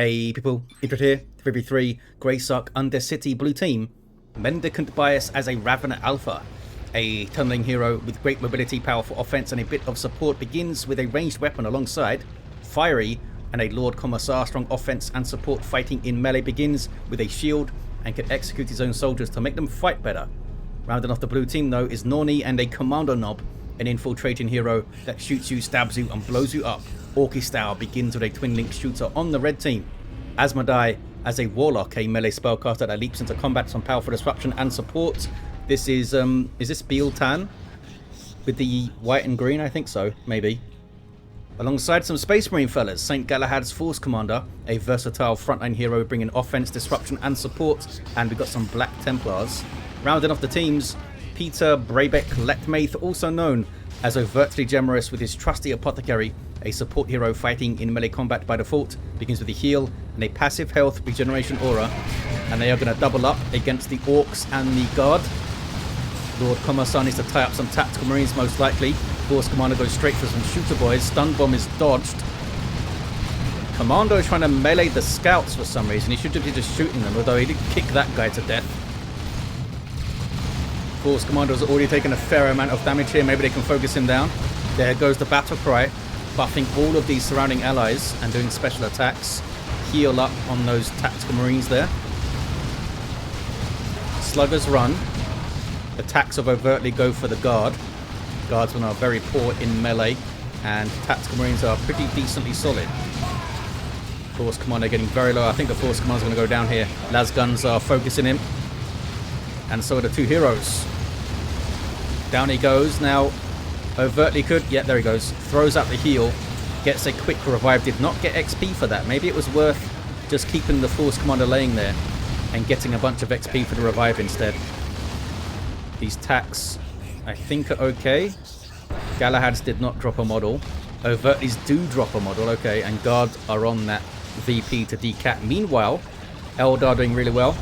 Hey people, Idrid here, 3v3, Grey Sock, Undercity, Blue Team. Mendicant bias as a Ravener Alpha. A tunneling hero with great mobility, powerful offense and a bit of support begins with a ranged weapon alongside Fiery and a Lord Commissar. Strong offense and support. Fighting in melee begins with a shield and can execute his own soldiers to make them fight better. Rounding off the blue team though is Norni and a Kommando knob, an infiltrating hero that shoots you, stabs you and blows you up. Orky style begins with a twin link shooter on the red team. aZmodai as a Warlock, a melee spellcaster that leaps into combat, some powerful disruption and support. This is this Bealtan with the white and green? I think so, maybe. Alongside some Space Marine fellas, St. Galahad's Force Commander, a versatile frontline hero bringing offense, disruption and support, and we've got some Black Templars. Rounding off the teams, Peter Brabeck-Letmathe, also known as Overtly generous with his trusty Apothecary, a support hero fighting in melee combat by default, begins with a heal and a passive health regeneration aura, and they are going to double up against the Orks and the Guard. Lord Commissar needs to tie up some tactical marines most likely. Force Commander goes straight for some shooter boys. Stun bomb is dodged. Commando is trying to melee the scouts for some reason. He should have been just shooting them, although he did kick that guy to death. Force Commando's already taken a fair amount of damage here. Maybe they can focus him down. There goes the battle cry, buffing all of these surrounding allies and doing special attacks. Heal up on those tactical marines there. Sluggers run. Attacks of Overtly go for the Guard. Guardsmen are very poor in melee, and tactical marines are pretty decently solid. Force Commander getting very low. I think the Force Commander's going to go down here. Las guns are focusing him, and so are the two heroes. Down he goes. Now, Overtly could... yeah, there he goes. Throws out the heal. Gets a quick revive. Did not get XP for that. Maybe it was worth just keeping the Force Commander laying there and getting a bunch of XP for the revive instead. These tacks, I think, are okay. Galahad's did not drop a model. Overtly's do drop a model, okay, and Guards are on that VP to decat. Meanwhile, Eldar doing really well.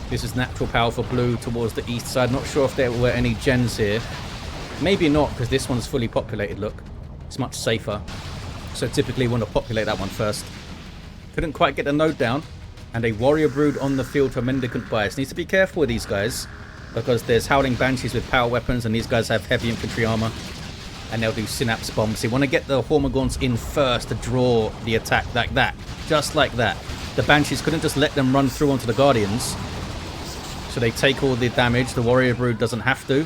This is natural power for blue towards the east side. Not sure if there were any gens here. Maybe not, because this one's fully populated, look. It's much safer. So typically you want to populate that one first. Couldn't quite get the node down. And a warrior brood on the field for Mendicant bias. Needs to be careful with these guys, because there's Howling Banshees with power weapons, and these guys have heavy infantry armor. And they'll do synapse bombs. So you want to get the Hormagaunts in first to draw the attack like that. Just like that. The Banshees couldn't just let them run through onto the Guardians. So they take all the damage. The warrior brood doesn't have to.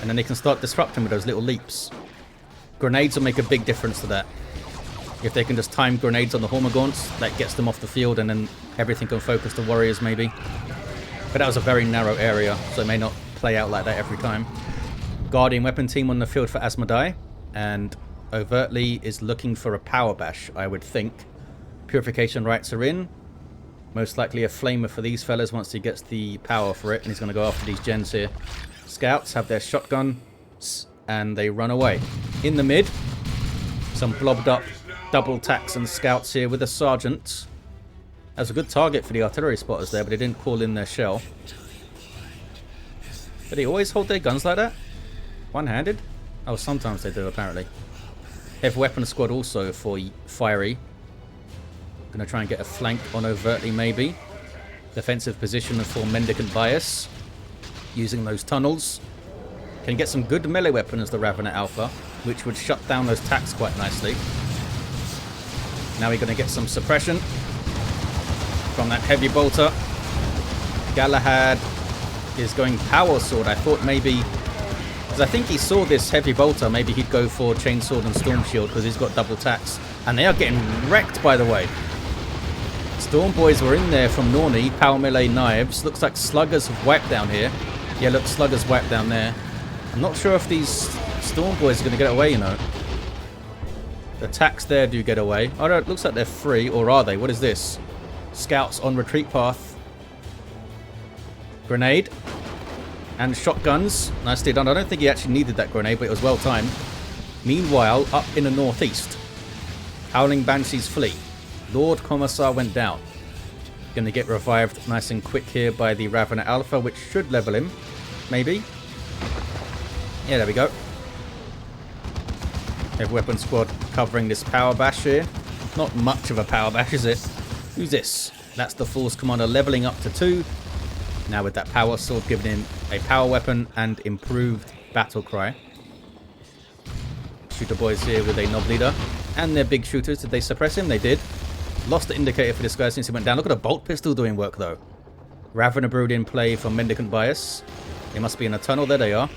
And then they can start disrupting with those little leaps. Grenades will make a big difference to that. If they can just time grenades on the Hormagaunts, that gets them off the field, and then everything can focus the warriors maybe. But that was a very narrow area, so it may not play out like that every time. Guardian weapon team on the field for aZmodai, and Overtly is looking for a power bash, I would think. Purification rites are in. Most likely a flamer for these fellas once he gets the power for it, and he's going to go after these gens here. Scouts have their shotguns, and they run away. In the mid, some blobbed up double tacks and scouts here with a sergeant. That was a good target for the artillery spotters there, but they didn't call in their shell. Do they always hold their guns like that? One-handed? Oh, sometimes they do, apparently. Heavy weapon squad also for Fiery. Gonna try and get a flank on Overtly, maybe. Defensive position for Mendicant bias. Using those tunnels. Can get some good melee weapon as the Ravener Alpha, which would shut down those tacks quite nicely. Now we're gonna get some suppression from that heavy bolter. Galahad is going power sword. I thought maybe, because I think he saw this heavy bolter, maybe he'd go for chainsword and storm shield because he's got double tacks. And they are getting wrecked, by the way. Storm boys were in there from Norni. Power melee knives. Looks like sluggers have wiped down here. Yeah, look, sluggers wiped down there. I'm not sure if these storm boys are going to get away, you know. The attacks there do get away. Oh no, it looks like they're free, or are they? What is this? Scouts on retreat path. Grenade. And shotguns. Nicely done. I don't think he actually needed that grenade, but it was well timed. Meanwhile, up in the northeast, Howling Banshees flee. Lord Commissar went down. Going to get revived nice and quick here by the Ravener Alpha, which should level him. Maybe. Yeah, there we go. Heavy weapon squad covering this power bash here. Not much of a power bash, is it? Who's this? That's the Force Commander leveling up to 2. Now with that power sword giving him a power weapon and improved battle cry. Shooter boys here with a Nob Leader. And their big shooters. Did they suppress him? They did. Lost the indicator for this guy since he went down. Look at a bolt pistol doing work though. Ravener Brood in play for Mendicant bias. They must be in a tunnel. There they are.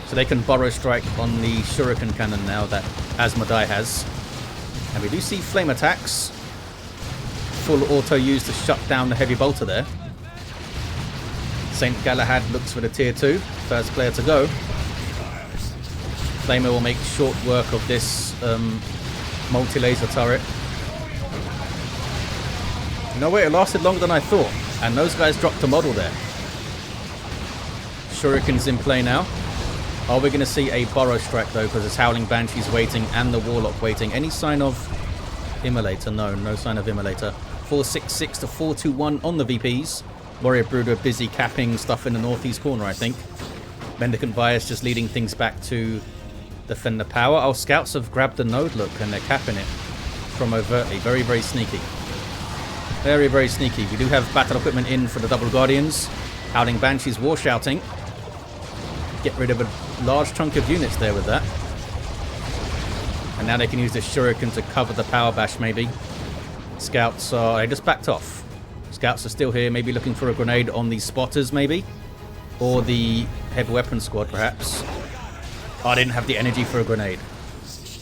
So they can burrow strike on the Shuriken cannon now that aZmodai has. And we do see flame attacks. Full auto used to shut down the heavy bolter there. Saint Galahad looks for the tier 2. First player to go. Flamer will make short work of this multi-laser turret. No way, it lasted longer than I thought. And those guys dropped a model there. Shuriken's in play now. Are we going to see a burrow strike though? Because it's Howling Banshees waiting and the Warlock waiting. Any sign of Immolator? No, no sign of Immolator. 466 to 421 on the VPs. Warrior Brooder busy capping stuff in the northeast corner, I think. Mendicant bias just leading things back to defend the power. Oh, scouts have grabbed the node, look, and they're capping it from Overtly. Very, very sneaky. Very, very sneaky. We do have battle equipment in for the double guardians. Howling Banshees war shouting. Get rid of a large chunk of units there with that. And now they can use the Shuriken to cover the power bash, maybe. Scouts are... They just backed off. Scouts are still here, maybe looking for a grenade on the spotters, maybe. Or the heavy weapon squad, perhaps. Oh, I didn't have the energy for a grenade.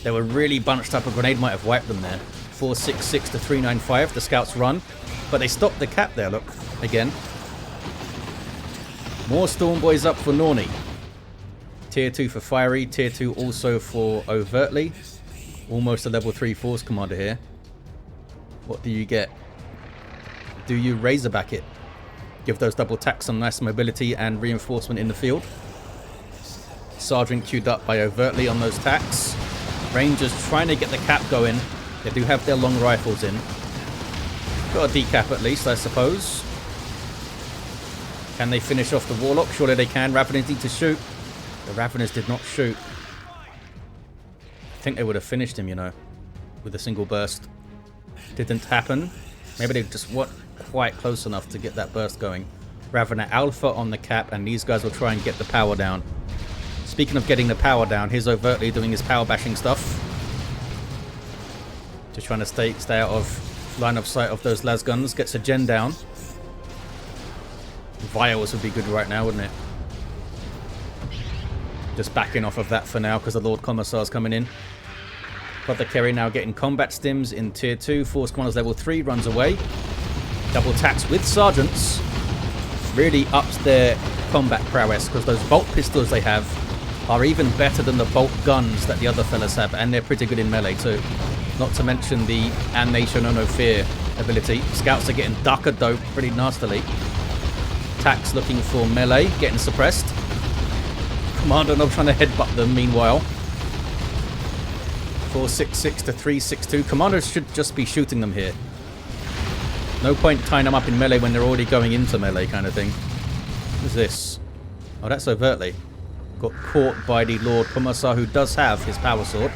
They were really bunched up. A grenade might have wiped them there. 466 to 395. The scouts run. But they stopped the cap there, look. Again. More Storm Boys up for Norni. Tier 2 for Fiery. Tier 2 also for Overtly. Almost a level 3 Force Commander here. What do you get? Do you Razorback it? Give those double attacks some nice mobility and reinforcement in the field. Sergeant queued up by Overtly on those tacks. Rangers trying to get the cap going. They do have their long rifles in. Got a decap at least, I suppose. Can they finish off the Warlock? Surely they can. Raveners need to shoot. The Raveners did not shoot. I think they would have finished him, you know, with a single burst. Didn't happen. Maybe they just weren't quite close enough to get that burst going. Ravener Alpha on the cap, and these guys will try and get the power down. Speaking of getting the power down, here's Overtly doing his power bashing stuff. Just trying to stay out of line of sight of those las guns. Gets a gen down. Vials would be good right now, wouldn't it? Just backing off of that for now because the Lord Commissar's coming in. Apothecary now getting combat stims in tier 2. Force Commander's level 3 runs away. Double attacks with sergeants. Really ups their combat prowess because those bolt pistols they have are even better than the bolt guns that the other fellas have, and they're pretty good in melee too. Not to mention the And They Show No Fear ability. Scouts are getting ducker dope pretty nastily. Attacks looking for melee, getting suppressed. Commando Nob trying to headbutt them meanwhile. 466 to 362. Commanders should just be shooting them here. No point tying them up in melee when they're already going into melee kind of thing. What's this? Oh, that's Overtly. Got caught by the Lord Commissar, who does have his power sword.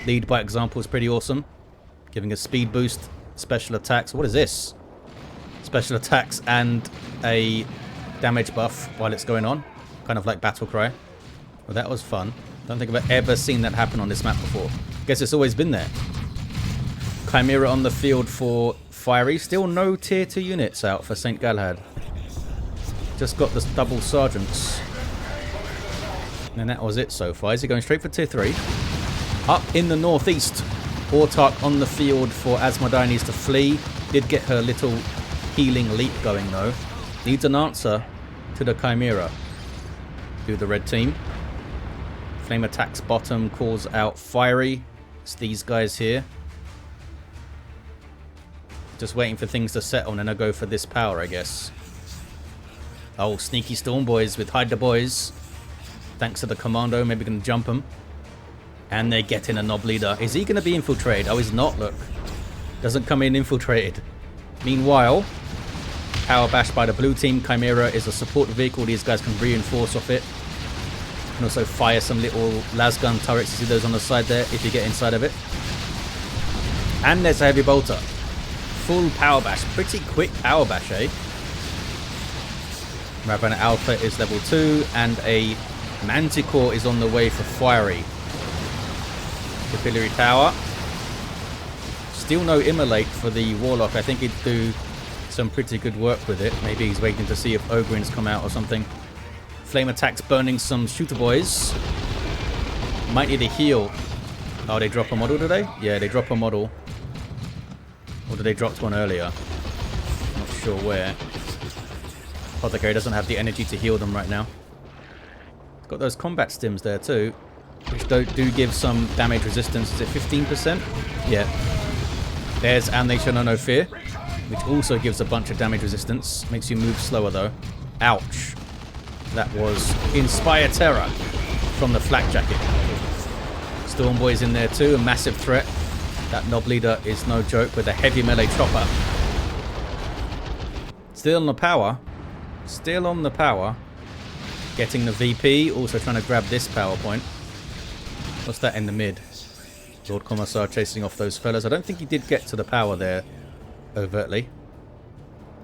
Lead by example is pretty awesome. Giving a speed boost, special attacks. What is this? Special attacks and a damage buff while it's going on. Kind of like battle cry. Well, that was fun. Don't think I've ever seen that happen on this map before. Guess it's always been there. Chimera on the field for Fiery. Still no tier 2 units out for St. Galahad. Just got the double sergeants. And that was it so far. Is he going straight for tier 3? Up in the northeast. Autark on the field for aZmodai needs to flee. Did get her little healing leap going though. Needs an answer to the Chimera. Do the red team. Flame attacks bottom, calls out Fiery. It's these guys here. Just waiting for things to settle and then I'll go for this power, I guess. Oh, sneaky Storm Boys with Hide the Boys. Thanks to the Kommando, maybe going to jump him. And they're getting a Nob Leader. Is he going to be infiltrated? Oh, he's not, look. Doesn't come in infiltrated. Meanwhile, power bash by the blue team. Chimera is a support vehicle. These guys can reinforce off it. Can also fire some little lasgun turrets. You see those on the side there if you get inside of it. And there's a heavy bolter. full power bash. Pretty quick power bash, eh? Ravana Alpha is level 2, and a Manticore is on the way for Fiery. Capillary Tower. Still no Immolate for the Warlock. I think he'd do some pretty good work with it. Maybe he's waiting to see if Ogryns come out or something. Flame attacks burning some shooter boys. Might need a heal. Oh, they drop a model, do they? Yeah, they drop a model. Or did they drop one earlier? Not sure where. Apothecary doesn't have the energy to heal them right now. It's got those combat stims there too, which do give some damage resistance. Is it 15%? Yeah. There's And They Shall Know No Fear, which also gives a bunch of damage resistance. Makes you move slower though. Ouch. That was Inspire Terror from the Flak Jacket. Storm Boy's in there too, a massive threat. That Knob Leader is no joke with a heavy melee chopper. Still on the power. Still on the power. Getting the VP, also trying to grab this power point. What's that in the mid? Lord Commissar chasing off those fellas. I don't think he did get to the power there overtly.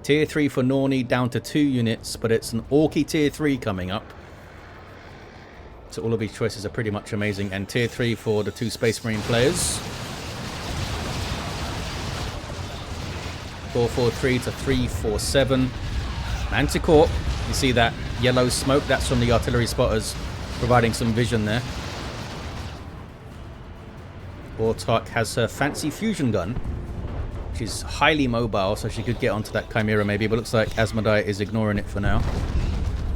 Tier 3 for Norni, down to 2 units, but it's an Orky Tier 3 coming up. So all of these choices are pretty much amazing. And Tier 3 for the 2 Space Marine players. 443 to 347. Manticore. You see that yellow smoke? That's from the artillery spotters providing some vision there. Autark has her fancy fusion gun. She's highly mobile, so she could get onto that Chimera maybe, but looks like aZmodai is ignoring it for now.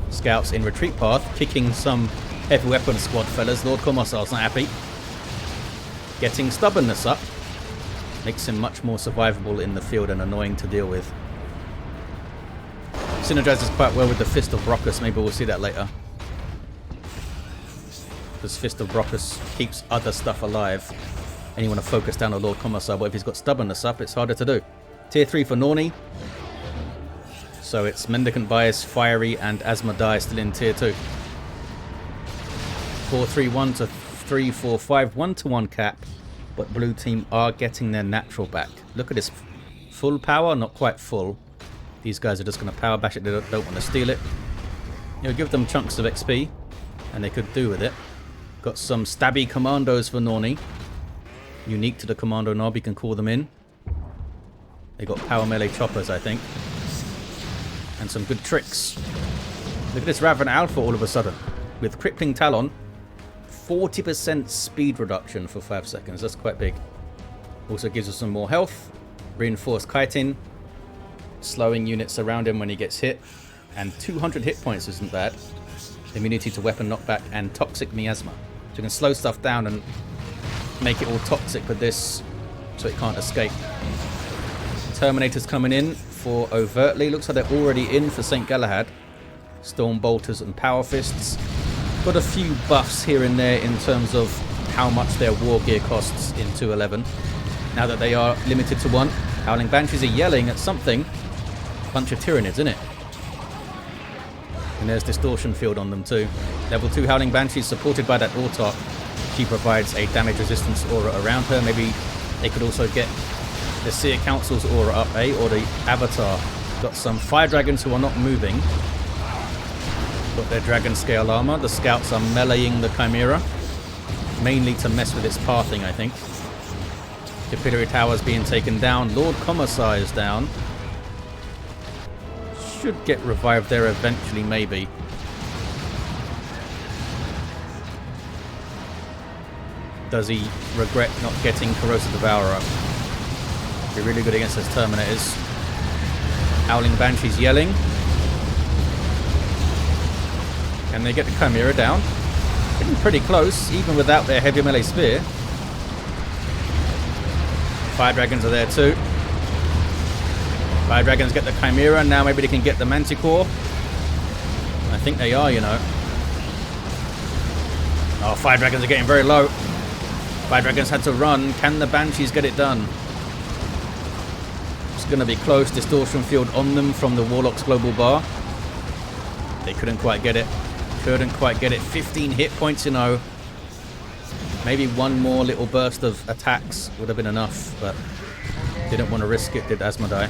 Scouts in retreat path, kicking some heavy weapon squad fellas. Lord Commissar's not happy. Getting stubbornness up. Makes him much more survivable in the field and annoying to deal with. Synergizes quite well with the Fist of Brockus. Maybe we'll see that later. Because Fist of Brockus keeps other stuff alive. And you want to focus down on Lord Commissar, but if he's got stubbornness up, it's harder to do. Tier 3 for Norni. So it's Mendicant Bias, Fiery, and aZmodai still in Tier 2. 4-3-1 to 3-4-5. 1-to-1 cap. But blue team are getting their natural back. Look at this. Full power, not quite full. These guys are just going to power bash it. They don't want to steal it. You know, give them chunks of XP. And they could do with it. Got some stabby commandos for Norni. Unique to the Commando knob, you can call them in. They got power melee choppers, I think. And some good tricks. Look at this Ravana Alpha all of a sudden. With Crippling Talon. 40% speed reduction for 5 seconds. That's quite big. Also gives us some more health. Reinforced kiting. Slowing units around him when he gets hit. And 200 hit points isn't bad. Immunity to weapon knockback and toxic miasma. So you can slow stuff down and make it all toxic with this so it can't escape. Terminators coming in for Overtly. Looks like they're already in for St. Galahad. Storm Bolters and Power Fists. Got a few buffs here and there in terms of how much their war gear costs in 2.11. Now that they are limited to 1. Howling Banshees are yelling at something. Bunch of Tyranids, isn't it? And there's Distortion Field on them too. Level 2 Howling Banshees supported by that Autark. She provides a damage resistance aura around her. Maybe they could also get the Seer Council's aura up, or the Avatar. Got some Fire Dragons who are not moving. Got their Dragon Scale armor. The Scouts are meleeing the Chimera. Mainly to mess with its pathing, I think. Capillary Tower's being taken down. Lord Commissar is down. Should get revived there eventually, maybe. Does he regret not getting Corrosive Devourer? Be really good against those Terminators. Howling Banshees yelling. Can they get the Chimera down? Getting pretty close, even without their heavy melee spear. Fire Dragons are there too. Fire Dragons get the Chimera, now maybe they can get the Manticore. I think they are, you know. Oh, Fire Dragons are getting very low. Fire Dragons had to run. Can the Banshees get it done? It's going to be close. Distortion Field on them from the Warlock's Global Bar. They couldn't quite get it. Couldn't quite get it. 15 hit points, you know. Maybe one more little burst of attacks would have been enough, but Didn't want to risk it, did aZmodai.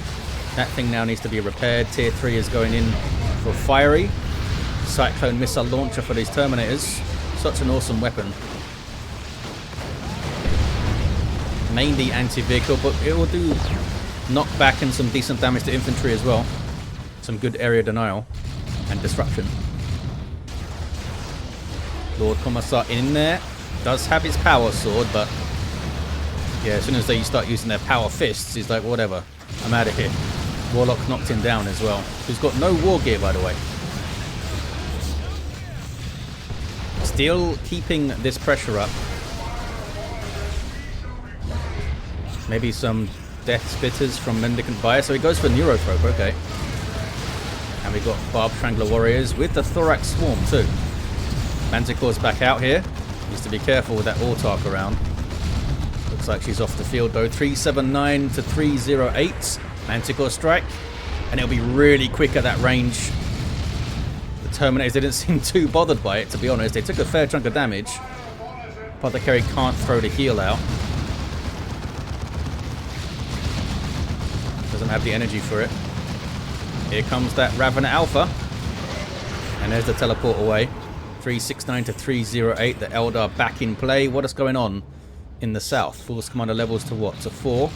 That thing now needs to be repaired. Tier 3 is going in for fiery. Cyclone missile launcher for these Terminators. Such an awesome weapon. Mainly anti-vehicle, but it will do knockback and some decent damage to infantry as well. Some good area denial and disruption. Lord Commissar in there. Does have his power sword, but yeah, as soon as they start using their power fists, he's like, whatever, I'm out of here. Warlock knocked him down as well. Who's got no war gear, by the way. Still keeping this pressure up. Maybe some Death Spitters from Mendicant Bias. So he goes for Neurotrope, okay. And we've got Barb Strangler Warriors with the Thorax Swarm too. Manticore's back out here. Needs to be careful with that Autark around. Looks like she's off the field though. 379 to 308. Manticore strike. And it'll be really quick at that range. The Terminators didn't seem too bothered by it, to be honest. They took a fair chunk of damage. Apothecary can't throw the heal out. Doesn't have the energy for it. Here comes that Ravener Alpha. And there's the teleport away. 369 to 308. The Eldar back in play. What is going on in the south? Force Commander levels to what? To 4.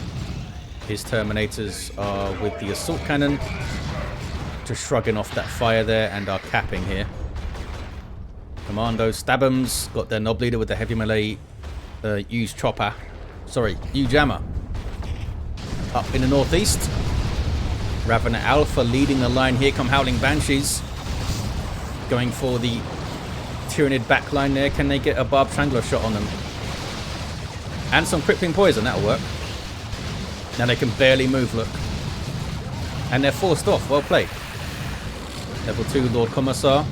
His Terminators are with the Assault Cannon. Just shrugging off that fire there and are capping here. Kommando Stabums. Got their Nob Leader with the heavy melee Use Chopper. Sorry, U-Jammer. Up in the northeast. Ravener Alpha leading the line. Here come Howling Banshees. Going for the Tyranid backline there. Can they get a Barb Strangler shot on them? And some Crippling Poison. That'll work. Now they can barely move, look. And they're forced off. Well played. Level 2 Lord Commissar.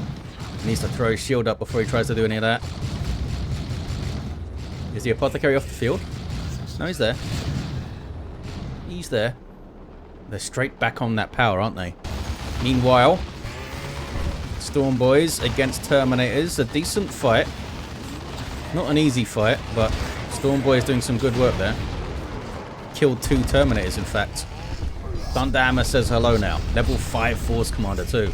Needs to throw his shield up before he tries to do any of that. Is the Apothecary off the field? No, he's there. He's there. They're straight back on that power, aren't they? Meanwhile, Storm Boys against Terminators. A decent fight. Not an easy fight, but Storm Boys doing some good work there. Killed 2 Terminators, in fact. Thunderhammer says hello now. Level 5 Force Commander too.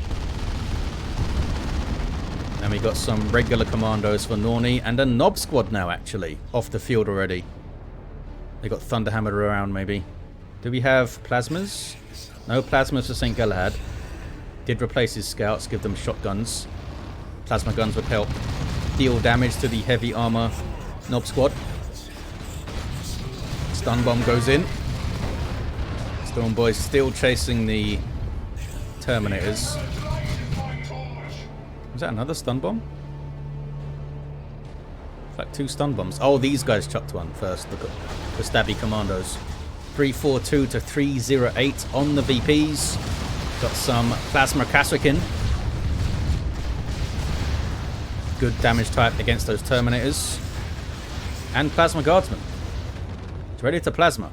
And we got some regular commandos for Norni and a Nob Squad now, actually. Off the field already. They got Thunderhammered around, maybe. Do we have plasmas? No plasmas for St. Galahad. Did replace his scouts, give them shotguns. Plasma guns would help deal damage to the heavy armor Nob Squad. Stun bomb goes in. Storm Boys still chasing the Terminators. Was that another stun bomb? It's like 2 stun bombs. Oh, these guys chucked one first. Look at the stabby commandos. 342 to 308 on the VPs. Got some Plasma Kasrikin. Good damage type against those Terminators. And Plasma Guardsmen. It's ready to Plasma.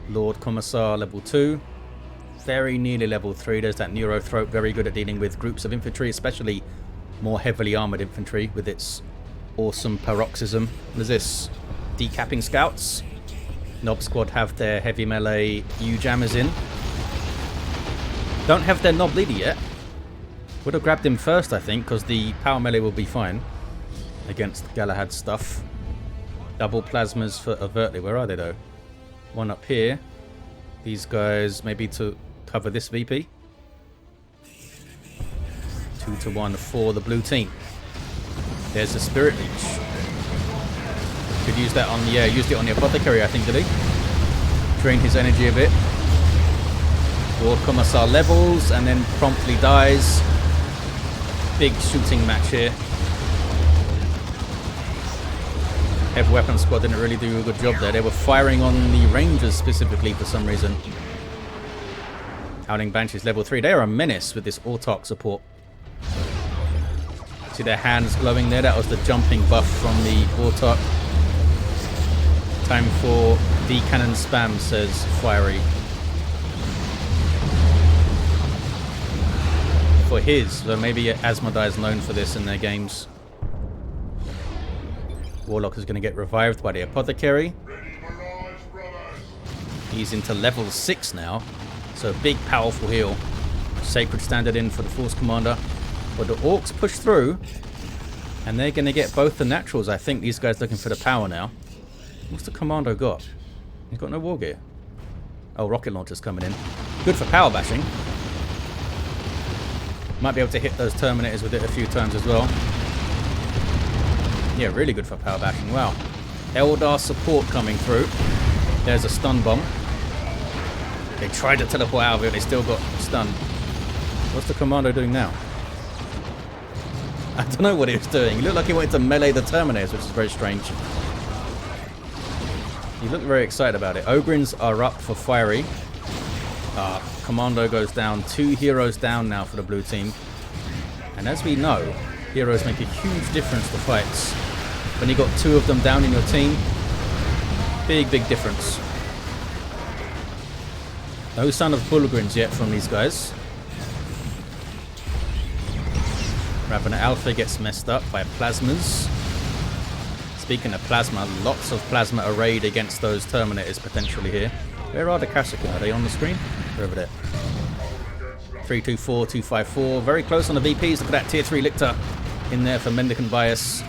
Lord Commissar level 2. Very nearly level 3. There's that Neurothrope. Very good at dealing with groups of infantry, especially more heavily armoured infantry with its awesome paroxysm. What is this? Decapping Scouts. Nob Squad have their heavy melee U-Jammers in. Don't have their Nob Leader yet. Would have grabbed him first, I think, because the power melee will be fine against Galahad stuff. Double plasmas for Overtly. Where are they, though? One up here. These guys maybe to cover this VP. 2 to 1 for the blue team. There's the Spirit Leech. Could use that on the, yeah, used it on the Apothecary, I think, did he? Drain his energy a bit. Lord Commissar levels and then promptly dies. Big shooting match here. Heavy Weapon Squad didn't really do a good job there. They were firing on the Rangers specifically for some reason. Howling Banshees level 3. They are a menace with this Autark support. See their hands glowing there? That was the jumping buff from the Autark. Time for the cannon spam, says Fiery. For his, so maybe aZmodai is known for this in their games. Warlock is going to get revived by the Apothecary. He's into level 6 now. So big, powerful heal. Sacred Standard in for the Force Commander. But the Orks push through. And they're going to get both the naturals. I think these guys looking for the power now. What's the Commando got? He's got no war gear. Oh, rocket launcher's coming in. Good for power bashing. Might be able to hit those Terminators with it a few times as well. Yeah, really good for power bashing. Wow. Eldar support coming through. There's a stun bomb. They tried to teleport out of it. They still got stunned. What's the Commando doing now? I don't know what he was doing. He looked like he wanted to melee the Terminators, which is very strange. He looked very excited about it. Ogryns are up for Fiery. Commando goes down. 2 heroes down now for the blue team. And as we know, heroes make a huge difference to fights. When you got 2 of them down in your team, big, big difference. No sign of Bullgryns yet from these guys. Ravenna Alpha gets messed up by plasmas. Speaking of plasma, lots of plasma arrayed against those Terminators potentially here. Where are the Kashyyyk? Are they on the screen? They're over there. 324, 254. Very close on the VPs. Look at that tier 3 Lictor in there for Mendicant Bias.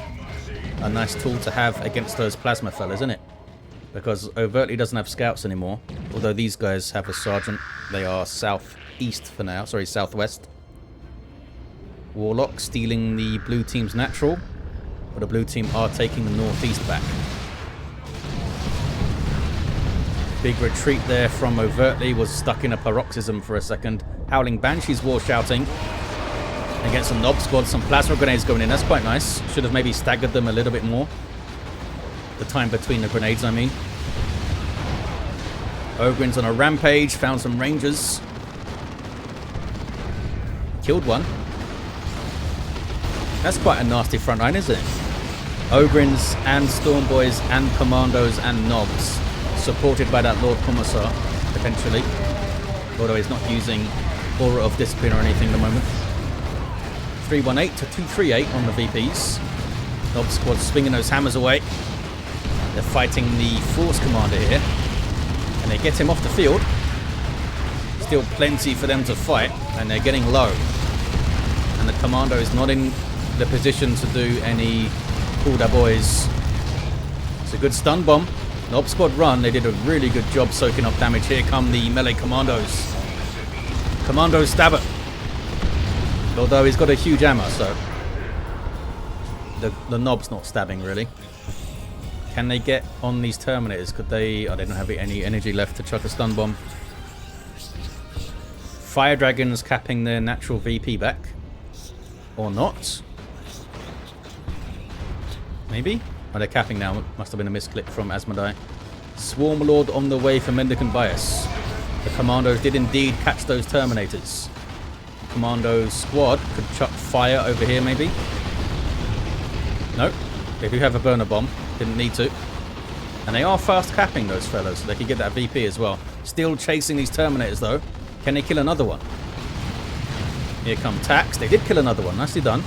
A nice tool to have against those plasma fellas, isn't it? Because Overtly doesn't have scouts anymore. Although these guys have a sergeant. They are southeast for now. Sorry, southwest. Warlock stealing the blue team's natural. But the blue team are taking the northeast back. Big retreat there from Overtly. Was stuck in a paroxysm for a second. Howling Banshees war shouting. Against some Nob Squad, some plasma grenades going in. That's quite nice. Should have maybe staggered them a little bit more. The time between the grenades, I mean. Ogryns on a rampage. Found some Rangers. Killed one. That's quite a nasty front line, isn't it? Ogryns and Stormboys and Commandos and Nobs. Supported by that Lord Commissar, potentially. Although he's not using Aura of Discipline or anything at the moment. 318 to 238 on the VPs. Nob Squad swinging those hammers away. They're fighting the Force Commander here. And they get him off the field. Still plenty for them to fight. And they're getting low. And the Commando is not in the position to do any pull da boys. It's a good stun bomb. Nob Squad run. They did a really good job soaking up damage. Here come the melee Commandos. Commandos stab it. Although he's got a huge ammo, so the Nob's not stabbing really. Can they get on these Terminators? Could they? Oh, they don't have any energy left to chuck a stun bomb. Fire Dragons capping their natural VP back. Or not. Maybe? Oh, they're capping now. Must have been a misclick from aZmodai. Swarm Lord on the way for Mendicant Bias. The Commandos did indeed catch those Terminators. Commando squad could chuck fire over here maybe. Nope. They do have a burner bomb. Didn't need to. And they are fast capping those fellas, so they can get that VP as well. Still chasing these Terminators though. Can they kill another one? Here come Tax. They did kill another one. Nicely done.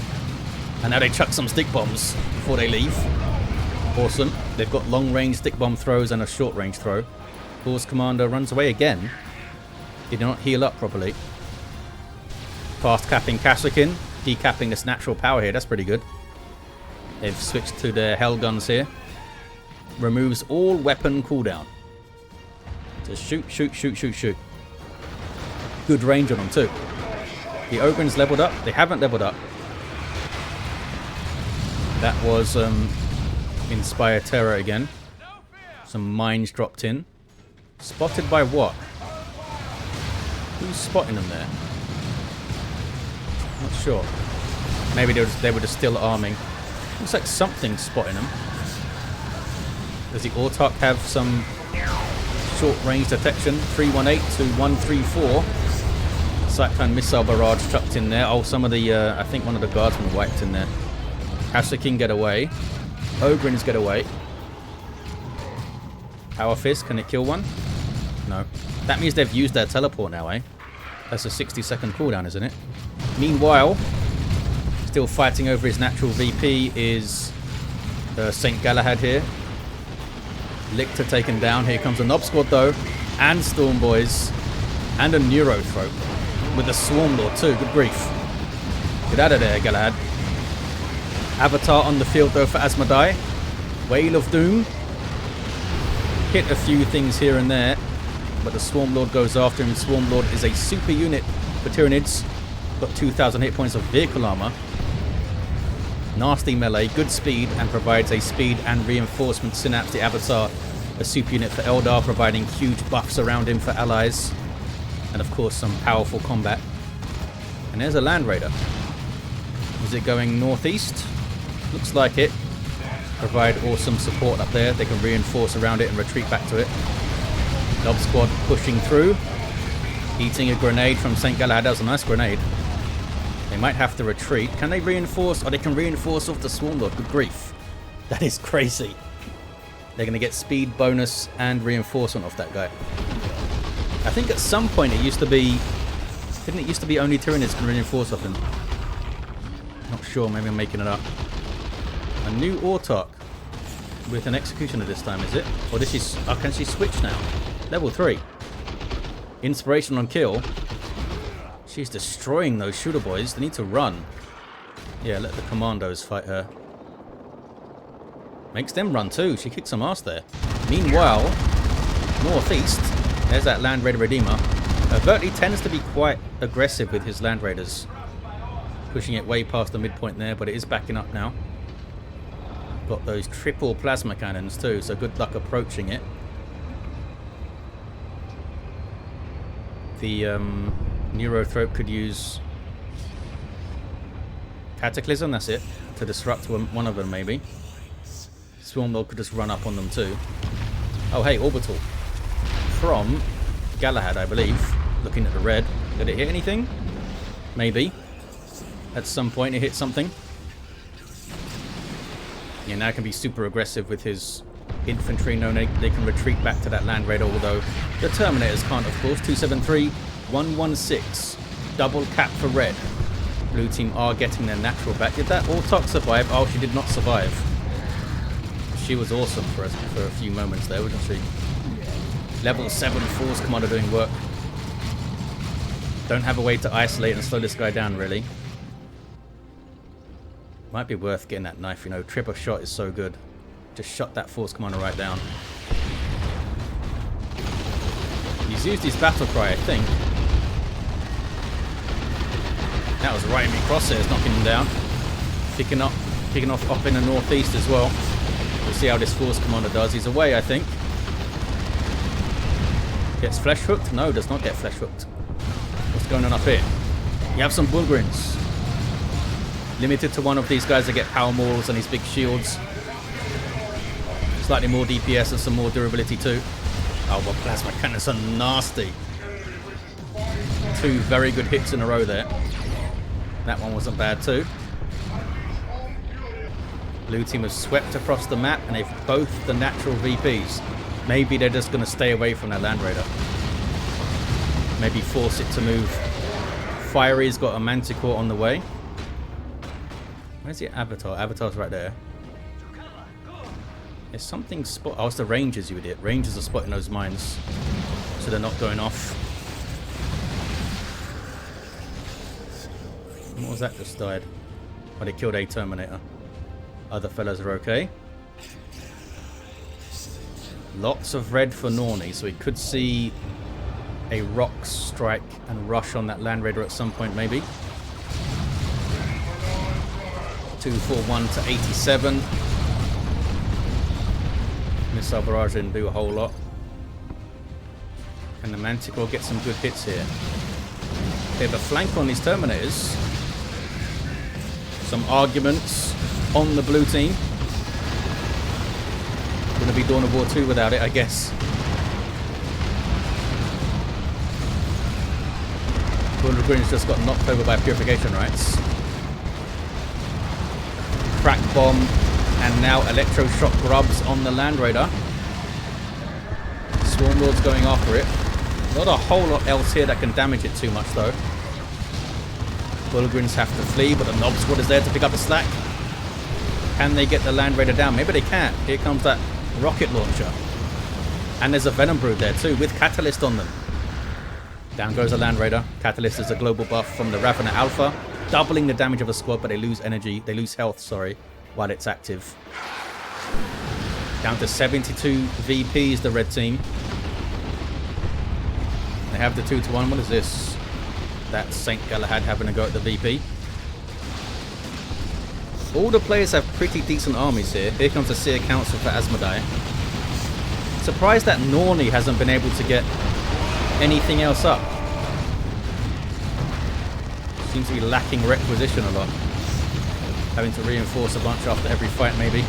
And now they chuck some stick bombs before they leave. Awesome. They've got long range stick bomb throws and a short range throw. Force Commander runs away again. Did not heal up properly. Fast capping Kashyyyk, decapping this natural power here. That's pretty good. They've switched to their hell guns here. Removes all weapon cooldown. Just shoot, shoot, shoot, shoot, shoot. Good range on them too. The Ogryns leveled up. They haven't leveled up. That was Inspire Terror again. Some mines dropped in. Spotted by what? Who's spotting them there? Not sure. Maybe they were just still arming. Looks like something's spotting them. Does the Autarch have some short range detection? 318 to 134. Cyclone missile barrage chucked in there. Oh, some of the I think one of the guardsmen wiped in there. Kashyyyk get away. Ogryns get away. Power Fist, can it kill one? No. That means they've used their teleport now, eh? That's a 60-second cooldown, isn't it? Meanwhile, still fighting over his natural VP is St. Galahad here. Lictor taken down. Here comes a Nob Squad though. and Storm Boys and a Neurothrope with a Swarm Lord too. Good grief. Get out of there, Galahad. Avatar on the field though for aZmodai. Whale of Doom. Hit a few things here and there, but the Swarm Lord goes after him. Swarm Lord is a super unit for Tyranids. Got 2,000 hit points of vehicle armor. Nasty melee, good speed, and provides a speed and reinforcement synapse. The Avatar, a super unit for Eldar, providing huge buffs around him for allies. And of course some powerful combat. And there's a Land Raider. Is it going northeast? Looks like it. Provide awesome support up there. They can reinforce around it and retreat back to it. Nob Squad pushing through. Eating a grenade from St. Galahad. That was a nice grenade. They might have to retreat. Can they reinforce? Oh, they can reinforce off the Swarm Lord. Good grief. That is crazy. They're going to get speed bonus and reinforcement off that guy. I think at some point it used to be... Didn't it used to be only Tyranids can reinforce off him? Not sure. Maybe I'm making it up. A new Autark with an Executioner this time, is it? Or does she... Oh, can she switch now? Level 3. Inspiration on kill. She's destroying those shooter boys. They need to run. Yeah, let the Commandos fight her. Makes them run too. She kicks some ass there. Meanwhile, northeast, there's that Land Raider Redeemer. Overtly tends to be quite aggressive with his Land Raiders. Pushing it way past the midpoint there, but it is backing up now. Got those triple plasma cannons too, so good luck approaching it. The Neurothrope could use Cataclysm, that's it, to disrupt one of them maybe. Swarm Lord could just run up on them too. Oh hey, Orbital. From Galahad, I believe. Looking at the red. Did it hit anything? Maybe. At some point it hit something. Yeah, now can be super aggressive with his infantry. No, they can retreat back to that Land Raider, although the Terminators can't, of course. 273, 116. Double cap for red. Blue team are getting their natural back. Did that Autark survive? Oh, she did not survive. She was awesome for us for a few moments there, wasn't she? Level 7 Force Commander doing work. Don't have a way to isolate and slow this guy down, really. Might be worth getting that knife, you know. Triple shot is so good. Just shut that Force Commander right down. He's used his battle cry, I think. That was right in the crosshairs, knocking him down. Picking off up in the northeast as well. We'll see how this Force Commander does. He's away, I think. Gets flesh hooked? No, does not get flesh hooked. What's going on up here? You have some Bullgrins. Limited to one of these guys that get power morals and his big shields. Slightly more DPS and some more durability too. Oh, but plasma cannons are nasty. 2 very good hits in a row there. That one wasn't bad too. Blue team has swept across the map and they've both the natural VPs. Maybe they're just going to stay away from that Land Raider. Maybe force it to move. Fiery's got a Manticore on the way. Where's the Avatar? Avatar's right there. There's something spot. Oh, it's the Rangers, you idiot. Rangers are spotting those mines. So they're not going off. What was that just died? Oh, they killed a Terminator. Other fellas are okay. Lots of red for Norni, so we could see a rock strike and rush on that Land Raider at some point, maybe. 241 to 87. Missile barrage didn't do a whole lot. And the Manticore get some good hits here. They have a flank on these Terminators. Some arguments on the blue team. Gonna be Dawn of War 2 without it, I guess. Bullet Green's just got knocked over by Purification Rites. Crack Bomb, and now Electroshock Grubs on the Land Raider. Swarm Lord's going after it. Not a whole lot else here that can damage it too much though. Bullgrins have to flee, but the Nob Squad is there to pick up the slack. Can they get the Land Raider down? Maybe they can. Here comes that rocket launcher. And there's a Venom Brood there too, with Catalyst on them. Down goes a Land Raider. Catalyst is a global buff from the Ravener Alpha, doubling the damage of a squad, but they lose energy, they lose health, sorry, while it's active. Down to 72 VPs, the red team. They have the 2-to-1. What is this? That's Saint Galahad having a go at the VP. All the players have pretty decent armies here. Here comes the Seer Council for aZmodai. Surprised that Norni hasn't been able to get anything else up. Seems to be lacking requisition a lot. Having to reinforce a bunch after every fight, maybe.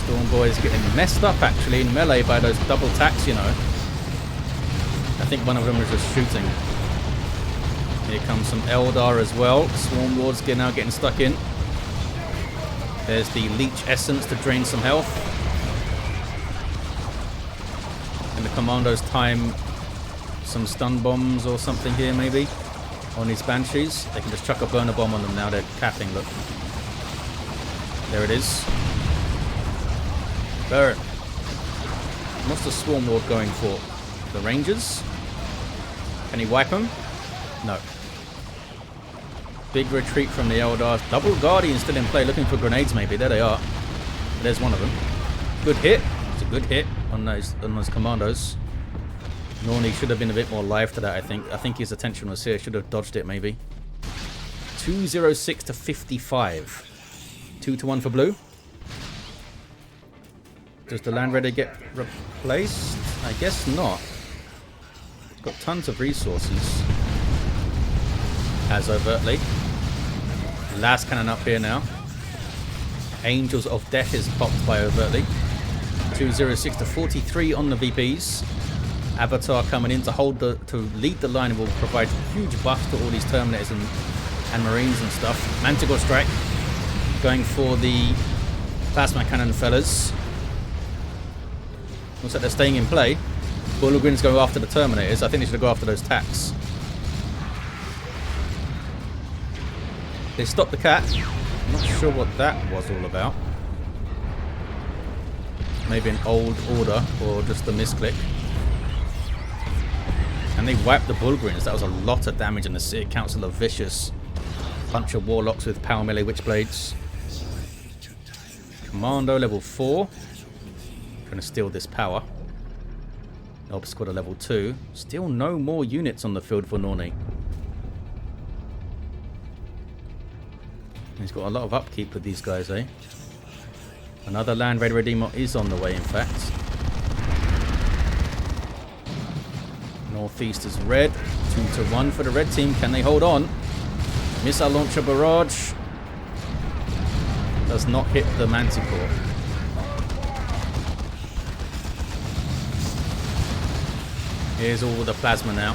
Storm Boys getting messed up, actually, in melee by those double attacks, you know. I think one of them was just shooting. Here comes some Eldar as well. Swarm Lords now getting stuck in. There's the Leech Essence to drain some health. And the Commandos time some stun bombs or something here, maybe, on these Banshees. They can just chuck a burner bomb on them now. They're capping, look. There it is. Burn. What's the Swarm Lord going for? The Rangers? Can he wipe them? No. Big retreat from the Eldar. Double Guardian still in play, looking for grenades maybe. There they are. There's one of them. Good hit. It's a good hit on those Commandos. Norni should have been a bit more live to that, I think. I think his attention was here. Should have dodged it maybe. 206 to 55. 2-to-1 for blue. Does the Land Raider get replaced? I guess not. Got tons of resources. As overtly. Last cannon up here now. Angels of Death is popped by overtly. 206 to 43 on the VPs. Avatar coming in to lead the line and will provide huge buffs to all these Terminators and Marines and stuff. Manticore Strike going for the Plasma Cannon fellas. Looks like they're staying in play. Bullgryns go after the Terminators. I think they should go after those tacks. They stopped the cat. I'm not sure what that was all about. Maybe an old order or just a misclick. And they wiped the Bullgryns. That was a lot of damage, and the Seer Council are vicious. Bunch of Warlocks with power melee Witchblades. Commando level 4. Trying to steal this power. Orb squad at level 2. Still no more units on the field for Norni. He's got a lot of upkeep with these guys, eh? Another Land Raider Redeemer is on the way, in fact. Northeast is red. 2-to-1 for the red team. Can they hold on? Missile launcher barrage. Does not hit the Manticore. Here's all the plasma now.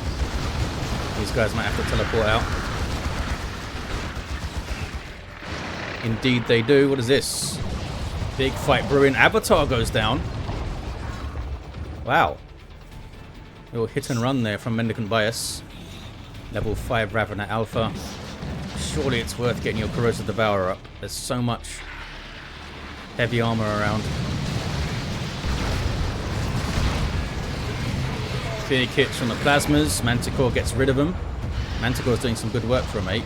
These guys might have to teleport out. Indeed they do. What is this? Big fight brewing. Avatar goes down. Wow. Little hit and run there from Mendicant Bias. Level 5 Ravener Alpha. Surely it's worth getting your Corrosive Devourer up. There's so much heavy armor around. Fear kits from the plasmas. Manticore gets rid of them. Manticore's doing some good work for a mate.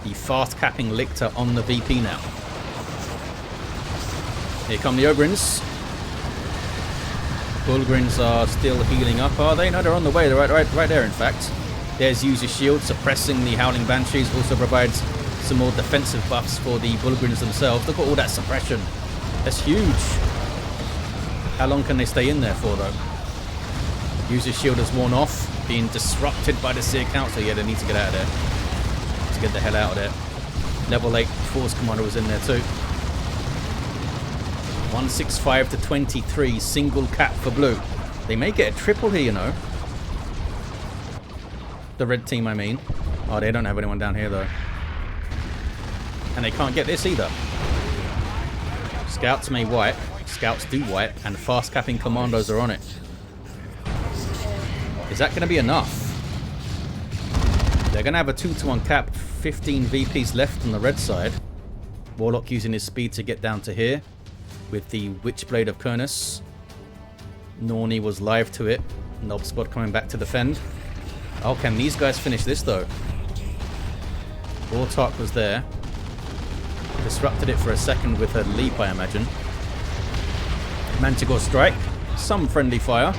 The fast capping Lictor on the VP now. Here come the Ogrins. Bullgryns are still healing up, are they? No, they're on the way. They're right there, in fact. There's Use Your Shield, suppressing the Howling Banshees. Also provides some more defensive buffs for the Bullgryns themselves. Look at all that suppression. That's huge. How long can they stay in there for, though? Use Your Shield has worn off, being disrupted by the Seer Council. Yeah, they need to get out of there. To get the hell out of there. Level 8 Force Commander was in there too. 165 to 23, single cap for blue. They may get a triple here, you know. The red team, I mean. Oh, they don't have anyone down here, though. And they can't get this either. Scouts may wipe. Scouts do wipe. And fast capping commandos are on it. Is that going to be enough? They're going to have a 2-to-1 cap. 15 VPs left on the red side. Warlock using his speed to get down to here. with the Witchblade of Kurnus. Norni was live to it. Nob Squad coming back to defend. Oh, can these guys finish this though? Ortark was there. Disrupted it for a second with her leap, I imagine. Manticore Strike. Some friendly fire.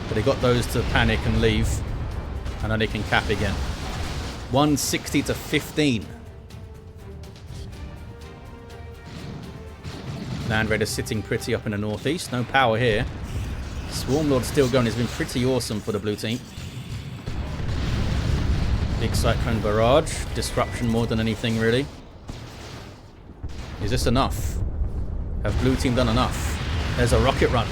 But he got those to panic and leave. And then they can cap again. 160 to 15. Land Raider sitting pretty up in the northeast. No power here. Swarmlord still going. It's been pretty awesome for the blue team. Big Cyclone Barrage. Disruption more than anything, really. Is this enough? Have blue team done enough? There's a rocket run.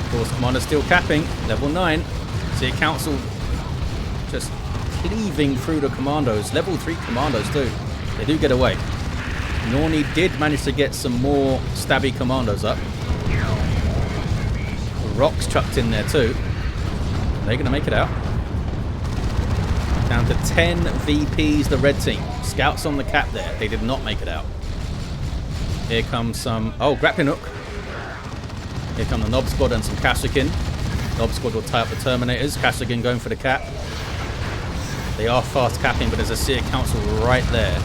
Force Commander still capping. Level 9. See a Council just cleaving through the Commandos. Level 3 Commandos too. They do get away. Norni did manage to get some more stabby Commandos up. Rocks chucked in there too. Are they going to make it out? Down to 10 VPs, the red team. Scouts on the cap there. They did not make it out. Here comes some... Oh, grappling hook. Here come the Nob Squad and some Kasrkin. Nob Squad will tie up the Terminators. Kasrkin going for the cap. They are fast capping, but there's a Seer Council right there.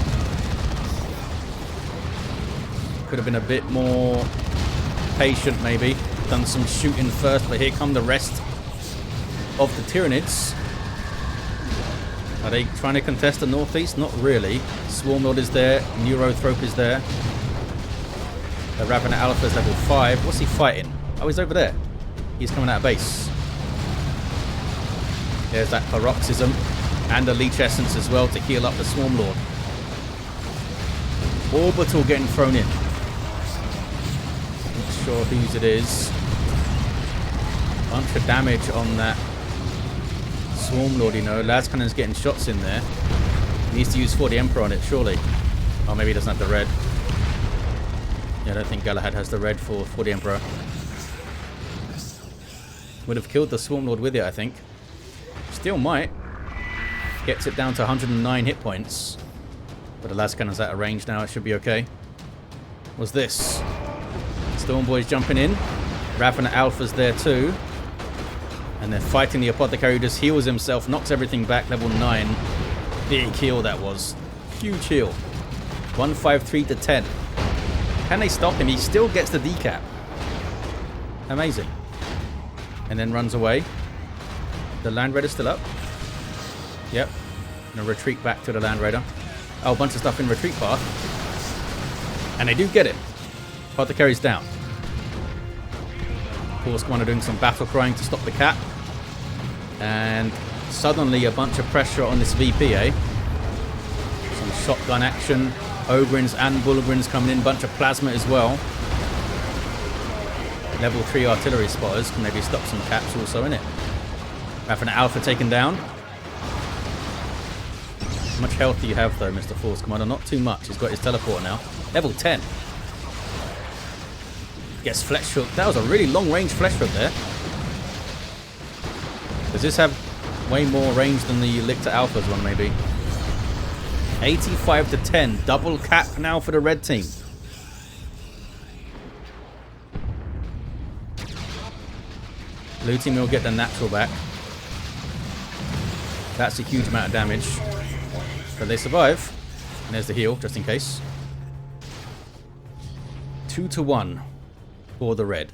Could have been a bit more patient, maybe. Done some shooting first, but here come the rest of the Tyranids. Are they trying to contest the northeast? Not really. Swarmlord is there. Neurothrope is there. The Ravenous Alpha is level 5. What's he fighting? Oh, he's over there. He's coming out of base. There's that Paroxysm. And a Leech Essence as well to heal up the Swarmlord. Orbital getting thrown in. Not sure whose it is. Bunch of damage on that Swarmlord, you know. Lascannon's getting shots in there. He needs to use 40 Emperor on it, surely. Oh, maybe he doesn't have the red. Yeah, I don't think Galahad has the red for 40 Emperor. Would have killed the Swarmlord with it, I think. Still might. Gets it down to 109 hit points. But the Lascannon's out of range now. It should be okay. What's this? Stormboy's jumping in. Ravenous Alpha's there too. And they're fighting the Apothecary, who just heals himself, knocks everything back, level 9. Big heal that was. Huge heal. 153 to 10. Can they stop him? He still gets the decap. Amazing. And then runs away. The Land Raider's still up. Yep. And a retreat back to the Land Raider. Oh, a bunch of stuff in retreat path. And they do get it. Apothecary's down. Force Commander doing some battle crying to stop the cap. And suddenly a bunch of pressure on this VP, eh? Some shotgun action. Ogryns and Bullgryns coming in. Bunch of plasma as well. Level 3 artillery spotters can maybe stop some caps also in it. Ravenous Alpha taken down. How much health do you have though, Mr. Force Commander? Not too much. He's got his teleport now. Level 10. Gets flesh hook. That was a really long range flesh hook there. Does this have way more range than the Lictor Alpha's one maybe? 85 to 10. Double cap now for the red team. Blue team will get the natural back. That's a huge amount of damage. But they survive. And there's the heal, just in case. 2 to 1 for the red.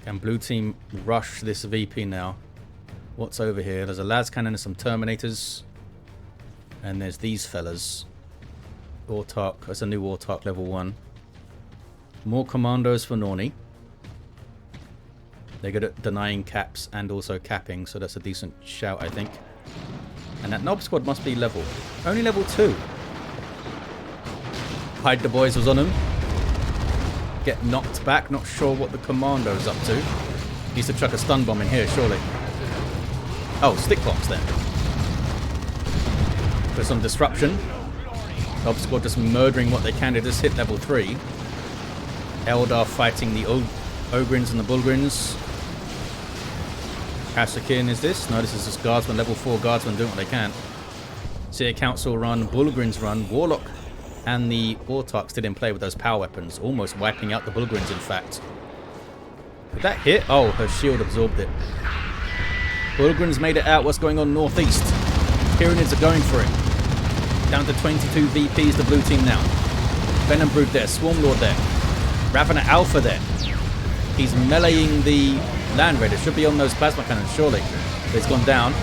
Can blue team rush this VP now? What's over here? There's a Lascannon and some Terminators. And there's these fellas. Ortark. That's a new Ortark level 1. More Commandos for Norni. They're good at denying caps and also capping, so that's a decent shout, I think. And that Nob Squad must be level. Only level 2. Hide the Boys was on him. Get knocked back. Not sure what the Commando's up to. Needs to chuck a stun bomb in here, surely. Oh, stick bombs then. For some disruption. Nob Squad just murdering what they can. They just hit level 3. Eldar fighting the Ogryns and the Bullgryns. Kasrkin is this? No, this is just Guardsmen, level 4 Guardsmen doing what they can. Seer Council run, Bullgryns run, Warlock and the Autarchs still in play with those power weapons, almost wiping out the Bulgarins, in fact. Did that hit? Oh, her shield absorbed it. Bulgarins made it out. What's going on northeast? Tyranids are going for it. Down to 22 VPs, the blue team now. Venom Brood there, Swarm Lord there. Ravener Alpha there. He's meleeing the Land Raider. Should be on those plasma cannons, surely. But he's gone down.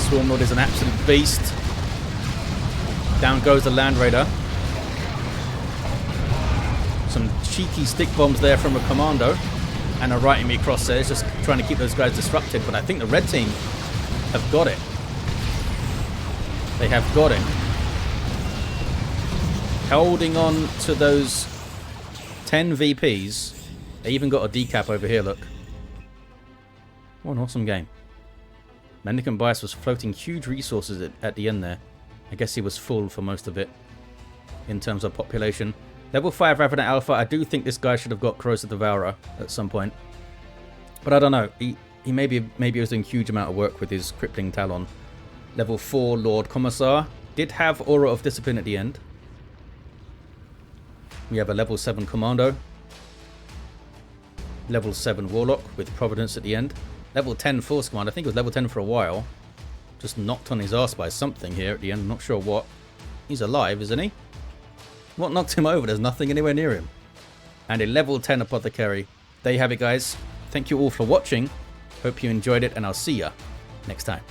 Swarm Lord is an absolute beast. Down goes the Land Raider. Some cheeky stick bombs there from a Kommando. And a right enemy cross there. It's just trying to keep those guys disrupted. But I think the red team have got it. They have got it. Holding on to those 10 VPs. They even got a decap over here, look. What an awesome game. Mendicant Bias was floating huge resources at the end there. I guess he was full for most of it in terms of population. Level 5 Ravener Alpha. I do think this guy should have got Corrosive Devourer at some point. But I don't know. He maybe was doing a huge amount of work with his Crippling Talon. Level 4 Lord Commissar. Did have Aura of Discipline at the end. We have a level 7 Kommando. Level 7 Warlock with Providence at the end. Level 10 Force Command. I think it was level 10 for a while. Just knocked on his ass by something here at the end. Not sure what. He's alive, isn't he? What knocked him over? There's nothing anywhere near him. And a level 10 Apothecary. There you have it, guys. Thank you all for watching. Hope you enjoyed it, and I'll see ya next time.